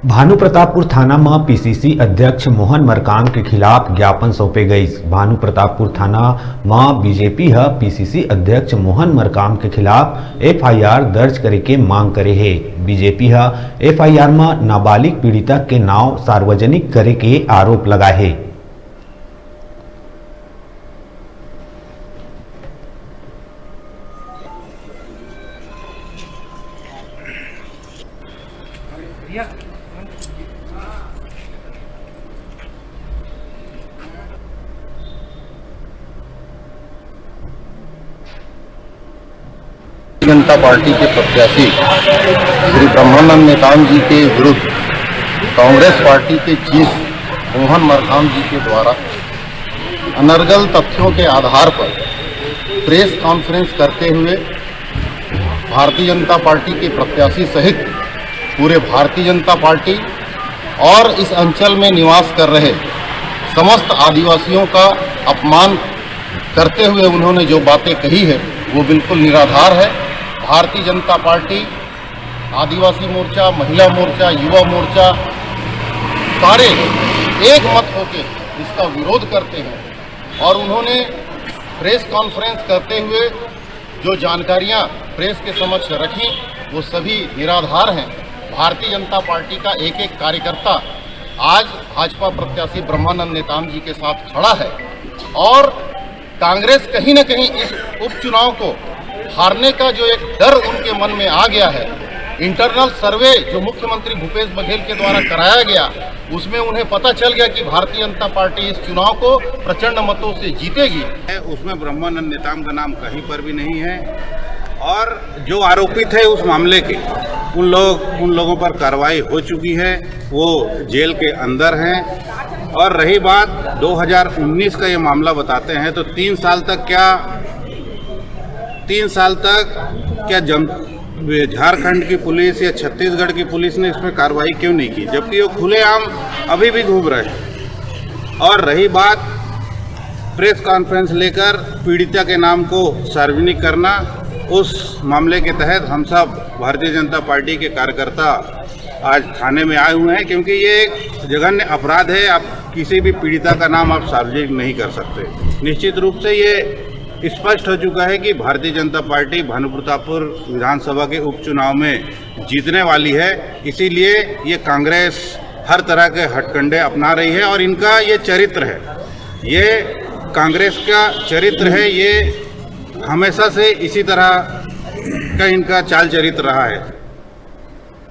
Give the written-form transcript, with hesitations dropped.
भानु प्रतापपुर थाना में पीसीसी अध्यक्ष मोहन मरकाम के खिलाफ ज्ञापन सौंपे गई। भानु प्रतापपुर थाना में बीजेपी पीसीसी अध्यक्ष मोहन मरकाम के खिलाफ एफआईआर दर्ज करे के मांग करे है। बीजेपी एफआईआर में नाबालिग पीड़िता के नाम सार्वजनिक करे के आरोप लगाए है। जनता पार्टी के प्रत्याशी श्री ब्रह्मानंद नेताम जी के विरुद्ध कांग्रेस पार्टी के चीफ मोहन मरकाम जी के द्वारा अनर्गल तथ्यों के आधार पर प्रेस कॉन्फ्रेंस करते हुए भारतीय जनता पार्टी के प्रत्याशी सहित पूरे भारतीय जनता पार्टी और इस अंचल में निवास कर रहे समस्त आदिवासियों का अपमान करते हुए उन्होंने जो बातें कही है वो बिल्कुल निराधार है। भारतीय जनता पार्टी, आदिवासी मोर्चा, महिला मोर्चा, युवा मोर्चा सारे एक मत होकर इसका विरोध करते हैं और उन्होंने प्रेस कॉन्फ्रेंस करते हुए जो जानकारियां प्रेस के समक्ष रखी वो सभी निराधार हैं। भारतीय जनता पार्टी का एक एक कार्यकर्ता आज भाजपा प्रत्याशी ब्रह्मानंद नेताम जी के साथ खड़ा है और कांग्रेस कहीं न कहीं इस उपचुनाव को हारने का जो एक डर उनके मन में आ गया है। इंटरनल सर्वे जो मुख्यमंत्री भूपेश बघेल के द्वारा कराया गया उसमें उन्हें पता चल गया कि भारतीय जनता पार्टी इस चुनाव को प्रचंड मतों से जीतेगी। उसमें ब्रह्मानंद नेताम का नाम कहीं पर भी नहीं है और जो आरोपित है उस मामले के उन लोगों पर कार्रवाई हो चुकी है, वो जेल के अंदर हैं। और रही बात 2019 का ये मामला बताते हैं तो 3 साल तक क्या झारखंड की पुलिस या छत्तीसगढ़ की पुलिस ने इसमें कार्रवाई क्यों नहीं की, जबकि वो खुलेआम अभी भी घूम रहे हैं। और रही बात प्रेस कॉन्फ्रेंस लेकर पीड़िता के नाम को सार्वजनिक करना, उस मामले के तहत हम सब भारतीय जनता पार्टी के कार्यकर्ता आज थाने में आए हुए हैं क्योंकि ये एक जघन्य अपराध है। आप किसी भी पीड़िता का नाम आप सार्वजनिक नहीं कर सकते। निश्चित रूप से ये स्पष्ट हो चुका है कि भारतीय जनता पार्टी भानु प्रतापपुर विधानसभा के उपचुनाव में जीतने वाली है, इसीलिए ये कांग्रेस हर तरह के हथकंडे अपना रही है और इनका ये चरित्र है, ये कांग्रेस का चरित्र है, ये हमेशा से इसी तरह का इनका चाल चरित्र रहा है।